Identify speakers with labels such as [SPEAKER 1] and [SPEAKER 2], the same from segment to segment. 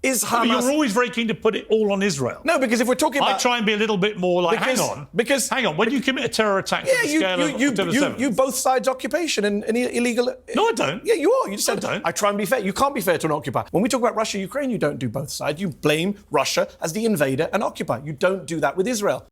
[SPEAKER 1] Is
[SPEAKER 2] But
[SPEAKER 1] Hamas...
[SPEAKER 2] you're always very keen to put it all on Israel.
[SPEAKER 1] No, because if we're talking about...
[SPEAKER 2] I try and be a little bit more like,
[SPEAKER 1] Because-
[SPEAKER 2] hang on. When you commit a terror attack
[SPEAKER 1] Yeah,
[SPEAKER 2] on the scale of October 7th...
[SPEAKER 1] you both sides occupation and illegal...
[SPEAKER 2] No, I don't.
[SPEAKER 1] Yeah, you are. You just said,
[SPEAKER 2] I don't.
[SPEAKER 1] I try and be fair. You can't be fair to an occupier. When we talk about Russia, Ukraine, you don't do both sides. You blame Russia as the invader and occupier. You don't do that with Israel.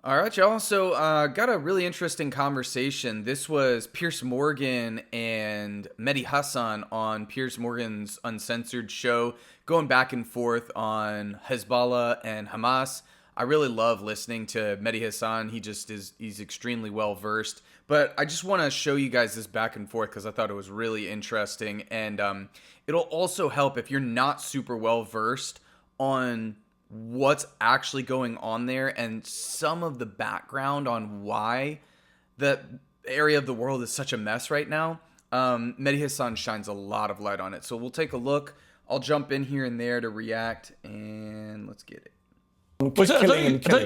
[SPEAKER 3] All right, y'all. So, got a really interesting conversation. This was Piers Morgan and Mehdi Hassan on Piers Morgan's Uncensored show, going back and forth on Hezbollah and Hamas. I really love listening to Mehdi Hassan. He's extremely well versed. But I just want to show you guys this back and forth because I thought it was really interesting. And it'll also help if you're not super well versed on what's actually going on there and some of the background on why that area of the world is such a mess right now. Mehdi Hassan shines a lot of light on it. So we'll take a look. I'll jump in here and there to react, and let's get it.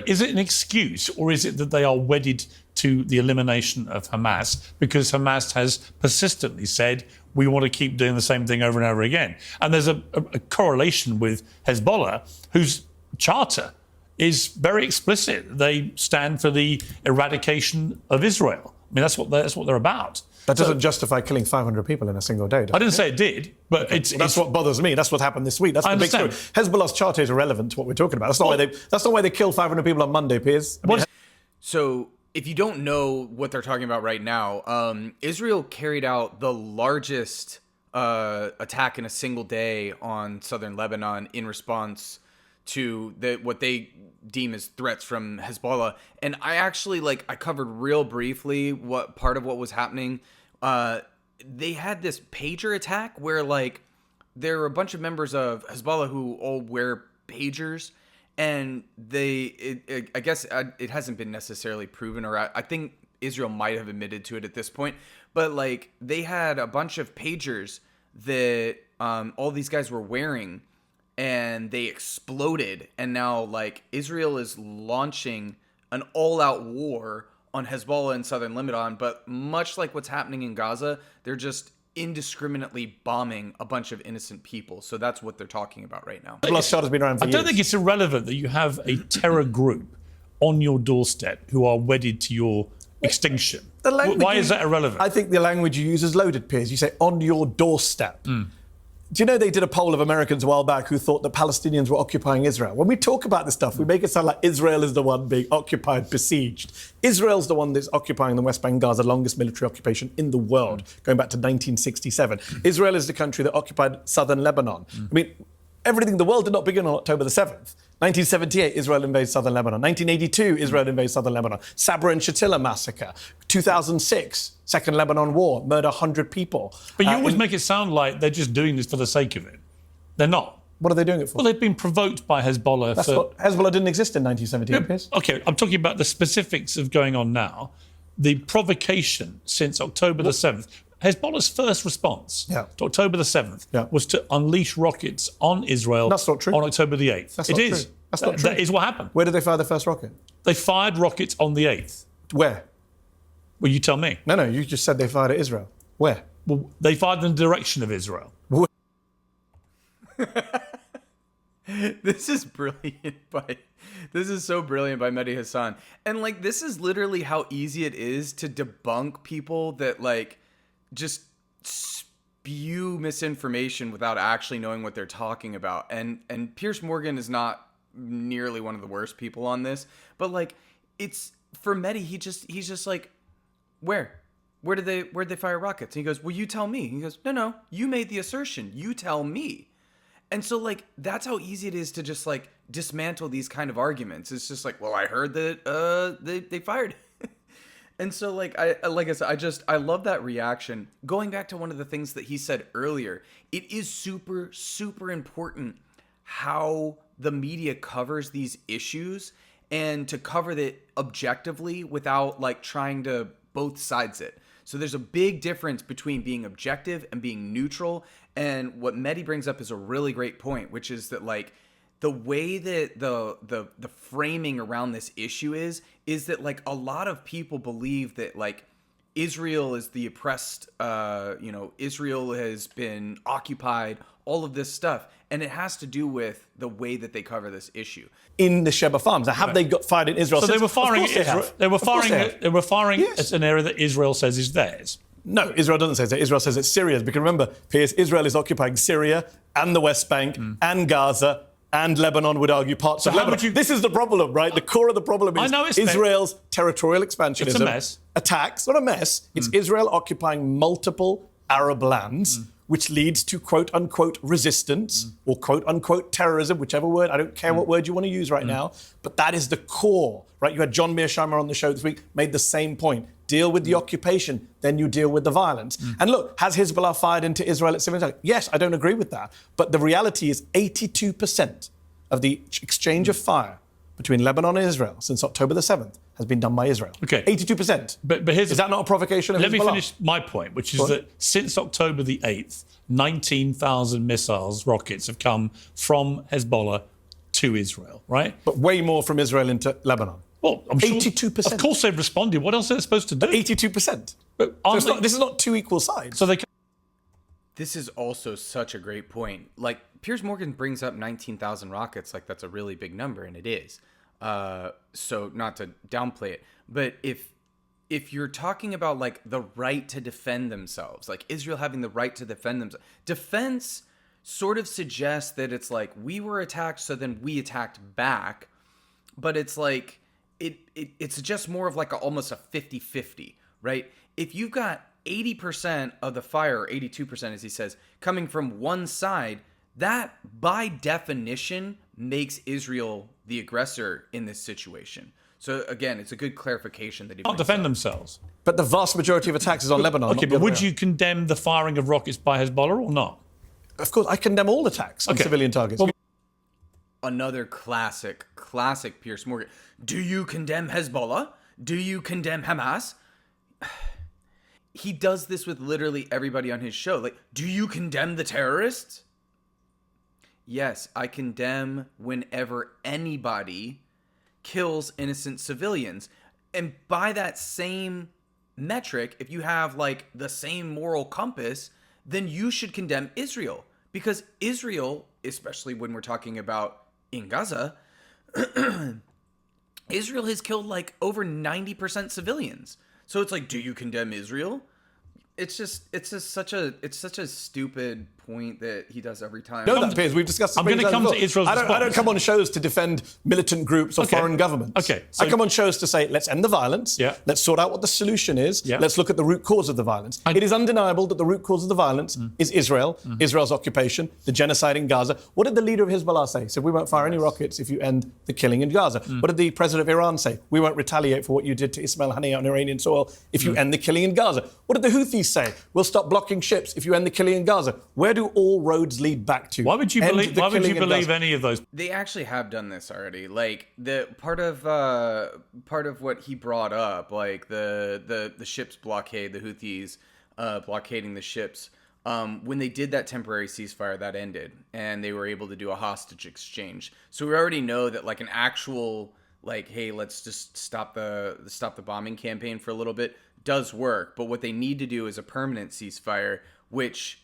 [SPEAKER 2] Is it an excuse, or is it that they are wedded to the elimination of Hamas because Hamas has persistently said we want to keep doing the same thing over and over again? And there's a correlation with Hezbollah, whose charter is very explicit. They stand for the eradication of Israel. I mean, that's what they're about.
[SPEAKER 1] That doesn't justify killing 500 people in a single day, does it?
[SPEAKER 2] I didn't say it did, but
[SPEAKER 1] that's what bothers me. That's what happened this week. That's the big story. Hezbollah's charter is irrelevant to what we're talking about. That's not why they killed 500 people on Monday, Piers.
[SPEAKER 3] So if you don't know what they're talking about right now, Israel carried out the largest attack in a single day on southern Lebanon in response to what they deem as threats from Hezbollah. And I actually, I covered real briefly what part of what was happening. They had this pager attack where, there are a bunch of members of Hezbollah who all wear pagers, and I guess it hasn't been necessarily proven, or I think Israel might have admitted to it at this point, but, they had a bunch of pagers that all these guys were wearing, and they exploded, and now Israel is launching an all-out war on Hezbollah in southern Lebanon. But much like what's happening in Gaza, they're just indiscriminately bombing a bunch of innocent people. So that's what they're talking about right now.
[SPEAKER 1] Hezbollah's charter's been around for years.
[SPEAKER 2] I don't think it's irrelevant that you have a terror group on your doorstep who are wedded to your extinction. Why is that irrelevant?
[SPEAKER 1] I think the language you use is loaded, Piers. You say on your doorstep. Do you know they did a poll of Americans a while back who thought that Palestinians were occupying Israel? When we talk about this stuff, we make it sound like Israel is the one being occupied, besieged. Israel's the one that's occupying the West Bank, Gaza, longest military occupation in the world, going back to 1967. Israel is the country that occupied southern Lebanon. I mean, everything, the world did not begin on October the 7th. 1978, Israel invades southern Lebanon. 1982, Israel invades southern Lebanon. Sabra and Shatila massacre. 2006, Second Lebanon War, murder 100 people.
[SPEAKER 2] But you always make it sound like they're just doing this for the sake of it. They're not.
[SPEAKER 1] What are they doing it for?
[SPEAKER 2] Well, they've been provoked by Hezbollah.
[SPEAKER 1] Hezbollah didn't exist in 1978, Piers.
[SPEAKER 2] Okay, I'm talking about the specifics of going on now. The provocation since October the 7th. Hezbollah's first response to October the 7th was to unleash rockets on Israel.
[SPEAKER 1] That's not true.
[SPEAKER 2] On October the 8th.
[SPEAKER 1] That's not true. That's not true.
[SPEAKER 2] That is what happened.
[SPEAKER 1] Where did they fire the first rocket?
[SPEAKER 2] They fired rockets on the 8th.
[SPEAKER 1] Where?
[SPEAKER 2] Well, you tell me.
[SPEAKER 1] No, you just said they fired at Israel. Where?
[SPEAKER 2] Well, they fired in the direction of Israel.
[SPEAKER 3] This is brilliant this is so brilliant by Mehdi Hassan. And this is literally how easy it is to debunk people that just spew misinformation without actually knowing what they're talking about. And Piers Morgan is not nearly one of the worst people on this, but it's for Mehdi, he's just where did they fire rockets? And he goes, well, you tell me. He goes, no, you made the assertion, you tell me. And so that's how easy it is to just dismantle these kind of arguments. It's just well, I heard that they fired. And so I love that reaction. Going back to one of the things that he said earlier, it is super, super important how the media covers these issues, and to cover it objectively without trying to both sides it. So there's a big difference between being objective and being neutral. And what Mehdi brings up is a really great point, which is that the way that the framing around this issue is that a lot of people believe that Israel is the oppressed, Israel has been occupied, all of this stuff. And it has to do with the way that they cover this issue.
[SPEAKER 1] In the Sheba farms. Now, have they got fired in Israel?
[SPEAKER 2] So
[SPEAKER 1] since?
[SPEAKER 2] they were firing at Israel. They were firing
[SPEAKER 1] Yes.
[SPEAKER 2] at an area that Israel says is theirs.
[SPEAKER 1] No, Israel doesn't say that. Israel says it's Syria's. Because remember, Piers, Israel is occupying Syria and the West Bank and Gaza and Lebanon, would argue, parts of Lebanon. This is the problem, right? The core of the problem is Israel's territorial expansionism.
[SPEAKER 2] It's a mess.
[SPEAKER 1] Attacks, not a mess. It's Israel occupying multiple Arab lands, which leads to quote-unquote resistance or quote-unquote terrorism, whichever word. I don't care what word you want to use right now. But that is the core, right? You had John Mearsheimer on the show this week, made the same point. Deal with the occupation, then you deal with the violence. And look, has Hezbollah fired into Israel at civilian targets? Yes, I don't agree with that. But the reality is 82% of the exchange of fire between Lebanon and Israel since October the 7th has been done by Israel.
[SPEAKER 2] Okay.
[SPEAKER 1] 82%.
[SPEAKER 2] But
[SPEAKER 1] is that not a provocation of
[SPEAKER 2] Let
[SPEAKER 1] Hezbollah?
[SPEAKER 2] me finish my point, which is that since October the 8th, 19,000 missiles, rockets have come from Hezbollah to Israel, right?
[SPEAKER 1] But way more from Israel into Lebanon.
[SPEAKER 2] Well, I'm sure,
[SPEAKER 1] 82%.
[SPEAKER 2] Of course they've responded. What else are they supposed to do?
[SPEAKER 1] 82%.
[SPEAKER 2] But
[SPEAKER 1] So this is not two equal sides.
[SPEAKER 2] So they.
[SPEAKER 3] This is also such a great point. Like, Piers Morgan brings up 19,000 rockets like that's a really big number, and it is. So not to downplay it, but if you're talking about like the right to defend themselves, like Israel having the right to defend themselves, defense sort of suggests that it's like we were attacked, so then we attacked back, but it's like it's just more of like almost a 50-50, right? If you've got 80% of the fire, or 82% as he says, coming from one side, that by definition makes Israel the aggressor in this situation. So again, it's a good clarification that he
[SPEAKER 2] Can't defend themselves.
[SPEAKER 1] But the vast majority of attacks is on Lebanon.
[SPEAKER 2] Okay,
[SPEAKER 1] not the
[SPEAKER 2] but
[SPEAKER 1] other
[SPEAKER 2] would
[SPEAKER 1] way
[SPEAKER 2] you
[SPEAKER 1] around.
[SPEAKER 2] condemn the firing of rockets by Hezbollah or not?
[SPEAKER 1] Of course, I condemn all attacks on civilian targets.
[SPEAKER 2] Well,
[SPEAKER 3] Another classic Piers Morgan. Do you condemn Hezbollah? Do you condemn Hamas? He does this with literally everybody on his show. Like, do you condemn the terrorists? Yes, I condemn whenever anybody kills innocent civilians. And by that same metric, if you have like the same moral compass, then you should condemn Israel. Because Israel, especially when we're talking about in Gaza, Israel has killed like over 90% civilians. So it's like, do you condemn Israel? It's such a stupid point that he does every time.
[SPEAKER 1] No, that Piers. We've discussed this
[SPEAKER 2] I'm going to
[SPEAKER 1] many
[SPEAKER 2] come
[SPEAKER 1] times
[SPEAKER 2] to Israel's
[SPEAKER 1] I don't
[SPEAKER 2] response.
[SPEAKER 1] come on shows to defend militant groups or foreign governments.
[SPEAKER 2] Okay, so-
[SPEAKER 1] I come on shows to say, let's end the violence.
[SPEAKER 2] Yeah.
[SPEAKER 1] Let's sort out what the solution is.
[SPEAKER 2] Yeah.
[SPEAKER 1] Let's look at the root cause of the violence. It is undeniable that the root cause of the violence is Israel, Israel's occupation, the genocide in Gaza. What did the leader of Hezbollah say? He said, we won't fire any rockets if you end the killing in Gaza. What did the president of Iran say? We won't retaliate for what you did to Ismail Haniyeh on Iranian soil if you end the killing in Gaza. What did the Houthis say? We'll stop blocking ships if you end the killing in Gaza. Where do all roads lead back to?
[SPEAKER 2] Why would you
[SPEAKER 1] End
[SPEAKER 2] believe?
[SPEAKER 1] the
[SPEAKER 2] Why would you
[SPEAKER 1] killing in
[SPEAKER 2] believe
[SPEAKER 1] Gaza.
[SPEAKER 2] any of those?
[SPEAKER 3] They actually have done this already. Like the part of what he brought up, like the ships blockade, the Houthis blockading the ships. When they did that temporary ceasefire, that ended, and they were able to do a hostage exchange. So we already know that like an actual like, hey, let's just stop the bombing campaign for a little bit does work. But what they need to do is a permanent ceasefire, which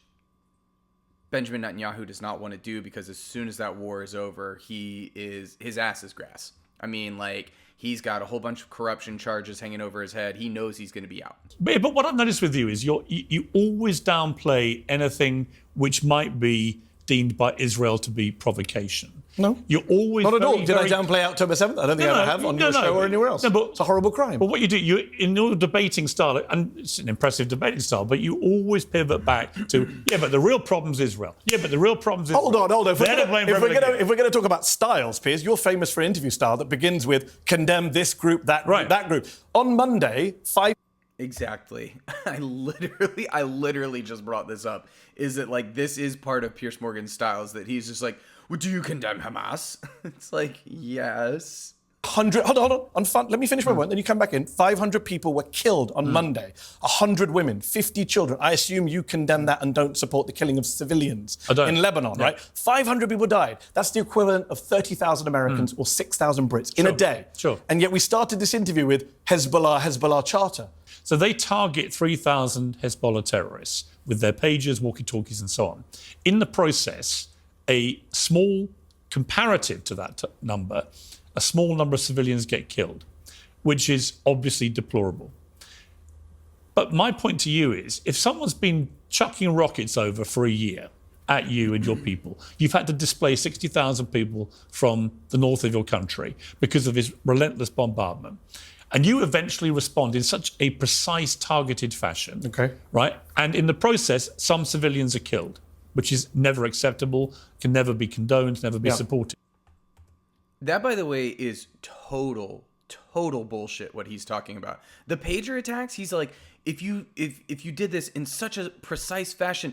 [SPEAKER 3] Benjamin Netanyahu does not want to do, because as soon as that war is over, his ass is grass. I mean, like, he's got a whole bunch of corruption charges hanging over his head. He knows he's going to be out.
[SPEAKER 2] But what I've noticed with you is you always downplay anything which might be deemed by Israel to be provocation.
[SPEAKER 1] No.
[SPEAKER 2] You're always
[SPEAKER 1] Not at all.
[SPEAKER 2] very,
[SPEAKER 1] Did I
[SPEAKER 2] very-
[SPEAKER 1] downplay October 7th? I don't think I ever have on your show or anywhere else.
[SPEAKER 2] No, but,
[SPEAKER 1] it's a horrible crime.
[SPEAKER 2] But what you do, in your debating style, and it's an impressive debating style, but you always pivot back to, yeah, but the real problem's Israel. Yeah, but the real problem's Israel.
[SPEAKER 1] Hold on. If
[SPEAKER 2] They're to blame for everything.
[SPEAKER 1] we're going to talk about styles, Piers, you're famous for an interview style that begins with condemn this group, that group,
[SPEAKER 2] Right.
[SPEAKER 1] that group. On Monday, 5...
[SPEAKER 3] Exactly. I literally just brought this up. Is that like, this is part of Piers Morgan's styles, that he's just like, well, do you condemn Hamas? It's like, yes.
[SPEAKER 1] Let me finish my point, then you come back in. 500 people were killed on Monday. 100 women, 50 children. I assume you condemn that and don't support the killing of civilians in Lebanon, right? 500 people died. That's the equivalent of 30,000 Americans or 6,000 Brits in a day.
[SPEAKER 2] Sure.
[SPEAKER 1] And yet we started this interview with Hezbollah charter.
[SPEAKER 2] So they target 3,000 Hezbollah terrorists with their pagers, walkie-talkies, and so on. In the process, a small, comparative to that number, a small number of civilians get killed, which is obviously deplorable. But my point to you is, if someone's been chucking rockets over for a year at you and your people, you've had to displace 60,000 people from the north of your country because of this relentless bombardment, and you eventually respond in such a precise, targeted fashion, right? And in the process, some civilians are killed, which is never acceptable, can never be condoned, never be supported.
[SPEAKER 3] That, by the way, is total bullshit what he's talking about. The pager attacks, he's like, if you did this in such a precise fashion,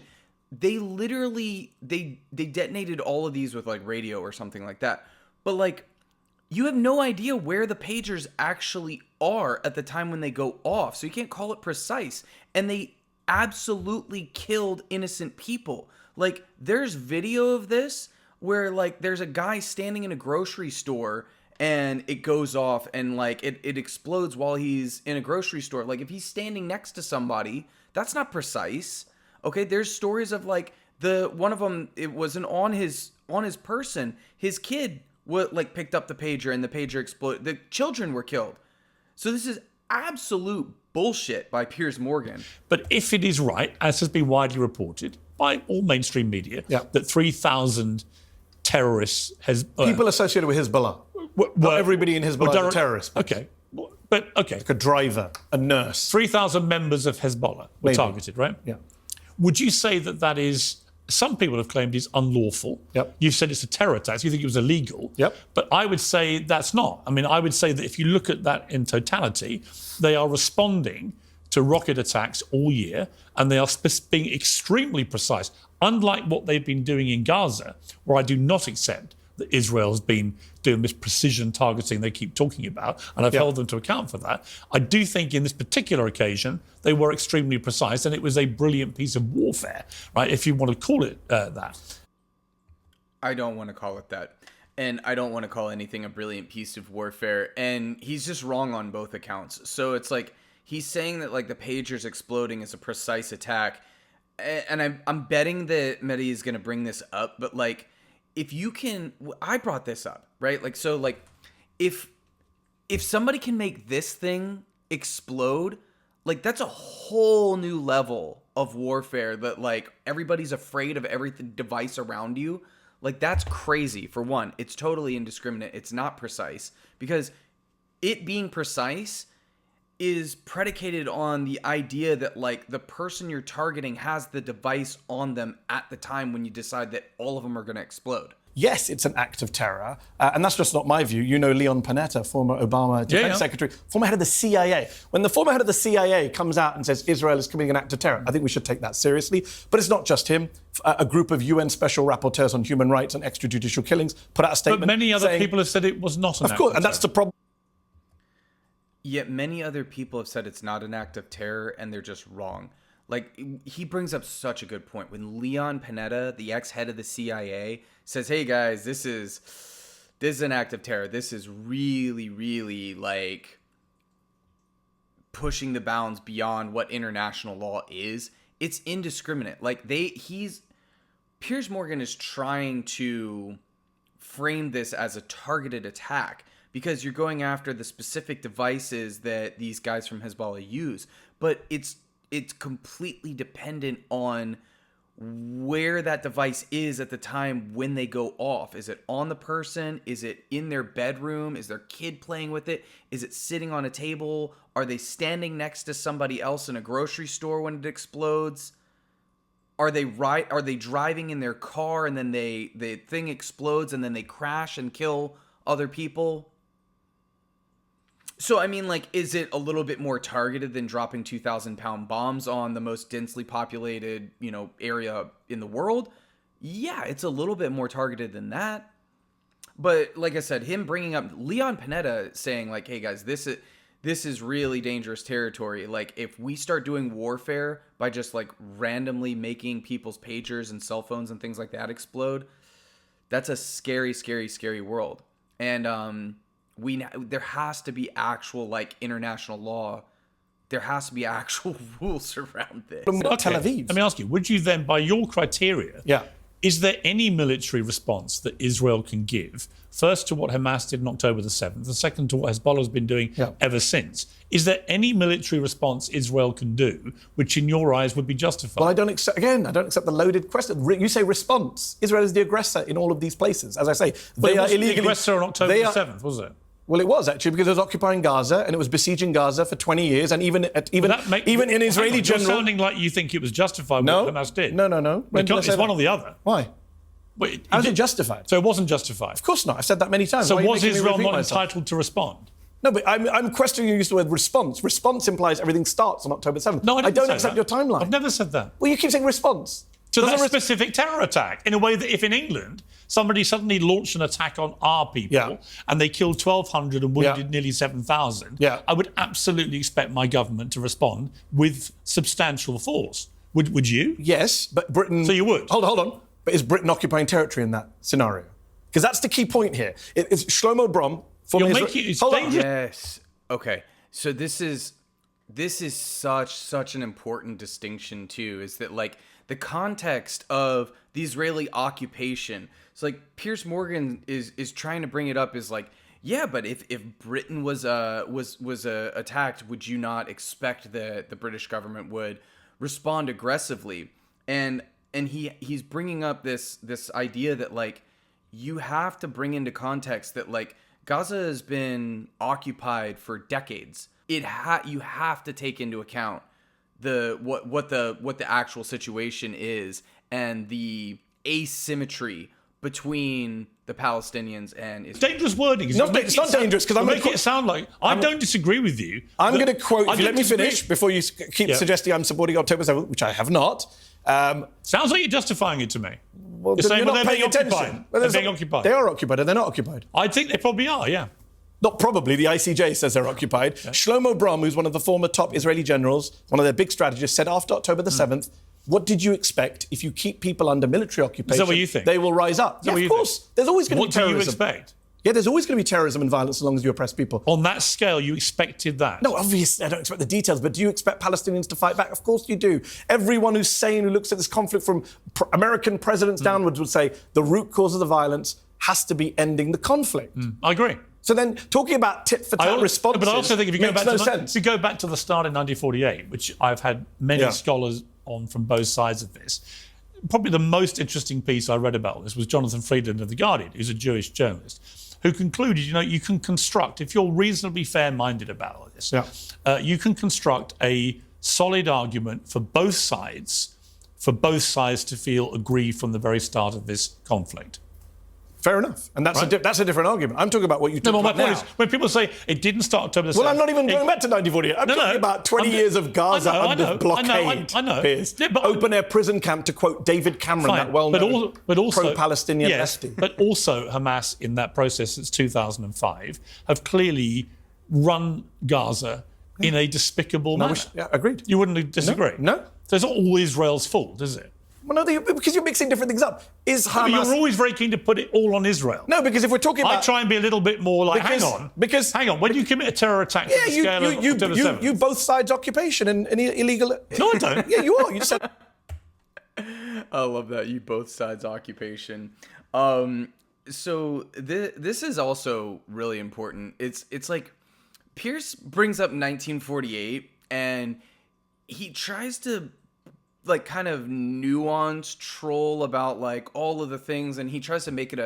[SPEAKER 3] they literally, they detonated all of these with like radio or something like that. But like, you have no idea where the pagers actually are at the time when they go off. So you can't call it precise. And they absolutely killed innocent people. Like, there's video of this where like there's a guy standing in a grocery store and it goes off and like it explodes while he's in a grocery store. Like, if he's standing next to somebody, that's not precise. Okay, there's stories of like one of them, it wasn't on his person. His kid picked up the pager and the pager exploded. The children were killed. So this is absolute bullshit by Piers Morgan.
[SPEAKER 2] But if it is right, as has been widely reported by all mainstream media, that 3,000 terrorists
[SPEAKER 1] people associated with Hezbollah. Not everybody in Hezbollah is a terrorist.
[SPEAKER 2] Okay.
[SPEAKER 1] Like a driver, a nurse.
[SPEAKER 2] 3,000 members of Hezbollah were targeted, right?
[SPEAKER 1] Yeah.
[SPEAKER 2] Would you say that is, some people have claimed is unlawful?
[SPEAKER 1] Yep.
[SPEAKER 2] You've said it's a terror attack, so you think it was illegal.
[SPEAKER 1] Yep.
[SPEAKER 2] But I would say that's not. I mean, I would say that if you look at that in totality, they are responding to rocket attacks all year, and they are being extremely precise, unlike what they've been doing in Gaza, where I do not accept that Israel has been doing this precision targeting they keep talking about, and I've held them to account for that. I do think in this particular occasion, they were extremely precise, and it was a brilliant piece of warfare, right, if you want to call it that.
[SPEAKER 3] I don't want to call it that. And I don't want to call anything a brilliant piece of warfare. And he's just wrong on both accounts. So it's like, he's saying that like the pagers exploding is a precise attack. And I'm betting that Mehdi is going to bring this up, but like, if you can, I brought this up, right? Like, so like, if somebody can make this thing explode, like that's a whole new level of warfare that like everybody's afraid of every device around you. Like, that's crazy. For one, it's totally indiscriminate. It's not precise, because it being precise is predicated on the idea that like the person you're targeting has the device on them at the time when you decide that all of them are going to explode.
[SPEAKER 1] Yes, it's an act of terror. And that's just not my view. You know Leon Panetta, former Obama defense secretary, former head of the CIA. When the former head of the CIA comes out and says Israel is committing an act of terror, I think we should take that seriously. But it's not just him. A group of UN special rapporteurs on human rights and extrajudicial killings put out a statement.
[SPEAKER 2] But many other people have said it was not an act of terror. Of course,
[SPEAKER 1] and that's the problem.
[SPEAKER 3] Yet many other people have said it's not an act of terror, and they're just wrong. Like, he brings up such a good point. When Leon Panetta, the ex-head of the CIA, says, hey guys, this is an act of terror. This is really, really like pushing the bounds beyond what international law is. It's indiscriminate. Like, Piers Morgan is trying to frame this as a targeted attack, because you're going after the specific devices that these guys from Hezbollah use. But it's completely dependent on where that device is at the time when they go off. Is it on the person? Is it in their bedroom? Is their kid playing with it? Is it sitting on a table? Are they standing next to somebody else in a grocery store when it explodes? Are they driving in their car and then the thing explodes and then they crash and kill other people? So, I mean, like, is it a little bit more targeted than dropping 2,000-pound bombs on the most densely populated, area in the world? Yeah, it's a little bit more targeted than that. But like I said, him bringing up Leon Panetta saying like, hey guys, this is really dangerous territory. Like if we start doing warfare by just like randomly making people's pagers and cell phones and things like that explode, that's a scary, scary, scary world. And there has to be actual like international law. There has to be actual rules around this.
[SPEAKER 1] Tel Aviv.
[SPEAKER 2] Let me ask you, would you then, by your criteria, is there any military response that Israel can give, first to what Hamas did on October the 7th, and second to what Hezbollah has been doing ever since? Is there any military response Israel can do, which in your eyes would be justified?
[SPEAKER 1] Well, I don't accept the loaded question. You say response. Israel is the aggressor in all of these places. As I say, they are illegally...
[SPEAKER 2] the aggressor on October the 7th, was it?
[SPEAKER 1] Well, it was actually because it was occupying Gaza and it was besieging Gaza for 20 years, and even in Israeli general.
[SPEAKER 2] You're sounding like you think it was justified what Hamas did.
[SPEAKER 1] No.
[SPEAKER 2] It's one or the other.
[SPEAKER 1] Why? How is it justified?
[SPEAKER 2] So it wasn't justified.
[SPEAKER 1] Of course not. I've said that many times.
[SPEAKER 2] So was Israel not entitled to respond?
[SPEAKER 1] No, but I'm questioning you use the word response. Response implies everything starts on October 7th.
[SPEAKER 2] No, I don't
[SPEAKER 1] accept your timeline.
[SPEAKER 2] I've never said that.
[SPEAKER 1] Well, you keep saying response.
[SPEAKER 2] To that specific terror attack, in a way that if in England somebody suddenly launched an attack on our people and they killed 1,200 and wounded nearly 7,000, I would absolutely expect my government to respond with substantial force. Would you?
[SPEAKER 1] Yes, but Britain...
[SPEAKER 2] So you would?
[SPEAKER 1] Hold on. But is Britain occupying territory in that scenario? Because that's the key point here. It's Shlomo Brom...
[SPEAKER 3] Yes. Okay. So this is such an important distinction too, is that like the context of the Israeli occupation. So like Piers Morgan is trying to bring it up is like, yeah, but if Britain was attacked, would you not expect that the British government would respond aggressively? And he's bringing up this idea that like you have to bring into context that like Gaza has been occupied for decades. You have to take into account what the actual situation is and the asymmetry between the Palestinians and Israel.
[SPEAKER 2] Dangerous wording.
[SPEAKER 1] It's not dangerous because I'm
[SPEAKER 2] making it sound like I don't disagree with you.
[SPEAKER 1] I'm going to quote. If you let me finish before you keep suggesting I'm supporting October 7th, which I have not.
[SPEAKER 2] Sounds like you're justifying it to me.
[SPEAKER 1] Well,
[SPEAKER 2] you're saying,
[SPEAKER 1] not
[SPEAKER 2] they're being
[SPEAKER 1] attention.
[SPEAKER 2] occupied. They're being occupied.
[SPEAKER 1] They are occupied, and they're not occupied.
[SPEAKER 2] I think they probably are. Yeah.
[SPEAKER 1] Not probably. The ICJ says they're occupied. Okay. Shlomo Brom, who's one of the former top Israeli generals, one of their big strategists, said after October the 7th, what did you expect if you keep people under military occupation?
[SPEAKER 2] Is that what you think?
[SPEAKER 1] They will rise up. Yeah, of course. Think? There's always going to be terrorism.
[SPEAKER 2] What do you expect?
[SPEAKER 1] Yeah, there's always going to be terrorism and violence as long as you oppress people.
[SPEAKER 2] On that scale, you expected that?
[SPEAKER 1] No, obviously, I don't expect the details, but do you expect Palestinians to fight back? Of course you do. Everyone who's sane, who looks at this conflict from American presidents downwards would say the root cause of the violence has to be ending the conflict.
[SPEAKER 2] I agree.
[SPEAKER 1] So then, talking about tit-for-tat responses
[SPEAKER 2] but I also think if you go back to the start in 1948, which I've had many scholars on from both sides of this, probably the most interesting piece I read about this was Jonathan Friedland of The Guardian, who's a Jewish journalist, who concluded, you can construct, if you're reasonably fair-minded about all this, you can construct a solid argument for both sides to feel aggrieved from the very start of this conflict.
[SPEAKER 1] Fair enough. And that's a different argument. I'm talking about what you talk about now. My point is,
[SPEAKER 2] when people say it didn't start October the 7th...
[SPEAKER 1] Well, I'm not even going back to 1948. I'm talking about 20 years of Gaza under blockade.
[SPEAKER 2] I know.
[SPEAKER 1] Piers. Yeah, open-air prison camp, to quote David Cameron, that well-known pro-Palestinian lefty.
[SPEAKER 2] But also Hamas, in that process since 2005, have clearly run Gaza in a despicable manner.
[SPEAKER 1] Agreed.
[SPEAKER 2] You wouldn't disagree?
[SPEAKER 1] No.
[SPEAKER 2] So it's not all Israel's fault, is it?
[SPEAKER 1] Well, no, because you're mixing different things up. Is Hamas...
[SPEAKER 2] You're always very keen to put it all on Israel.
[SPEAKER 1] No, because if we're talking about...
[SPEAKER 2] I try and be a little bit more like, hang on. When you commit a terror attack to the scale of October 7th...
[SPEAKER 1] You both sides occupation and illegal...
[SPEAKER 2] No, I don't.
[SPEAKER 1] Yeah, you are. You just said...
[SPEAKER 3] I love that. You both sides occupation. So this is also really important. It's like Piers brings up 1948 and he tries to like kind of nuance troll about like all of the things, and he tries to make it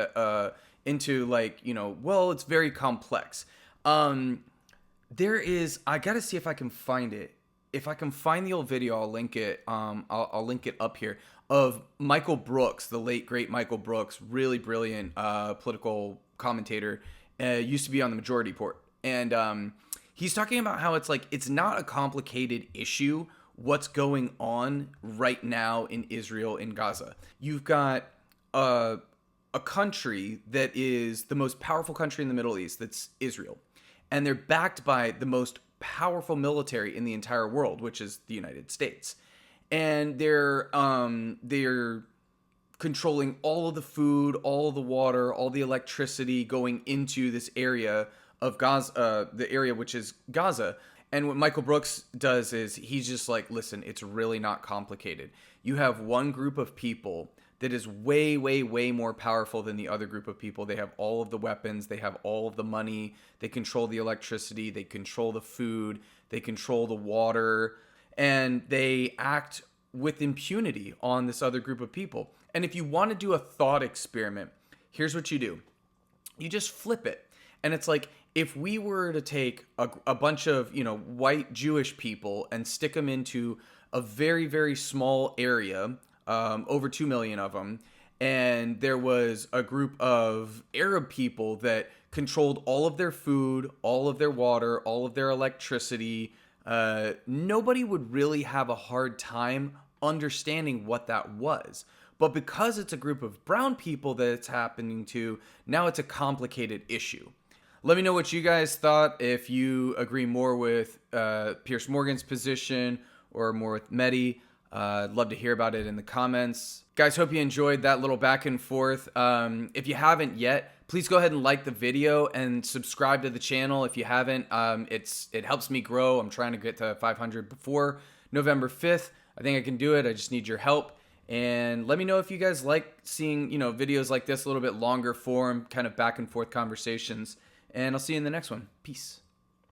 [SPEAKER 3] into like, well, it's very complex. There is, I gotta see if I can find it. If I can find the old video, I'll link it. I'll link it up here, of Michael Brooks, the late great Michael Brooks, really brilliant political commentator, used to be on the Majority Report, and he's talking about how it's not a complicated issue what's going on right now in Israel, in Gaza. You've got a country that is the most powerful country in the Middle East, that's Israel. And they're backed by the most powerful military in the entire world, which is the United States. And they're controlling all of the food, all of the water, all the electricity going into this area of Gaza, the area which is Gaza. And what Michael Brooks does is he's just like, listen, it's really not complicated. You have one group of people that is way, way, way more powerful than the other group of people. They have all of the weapons. They have all of the money. They control the electricity. They control the food. They control the water. And they act with impunity on this other group of people. And if you want to do a thought experiment, here's what you do. You just flip it. And it's like, if we were to take a bunch of, white Jewish people and stick them into a very, very small area, over 2 million of them, and there was a group of Arab people that controlled all of their food, all of their water, all of their electricity, nobody would really have a hard time understanding what that was. But because it's a group of brown people that it's happening to, now it's a complicated issue. Let me know what you guys thought, if you agree more with Piers Morgan's position or more with Mehdi. I'd love to hear about it in the comments. Guys, hope you enjoyed that little back and forth. If you haven't yet, please go ahead and like the video and subscribe to the channel if you haven't. It helps me grow. I'm trying to get to 500 before November 5th. I think I can do it. I just need your help. And let me know if you guys like seeing, videos like this, a little bit longer form, kind of back and forth conversations. And I'll see you in the next one. Peace.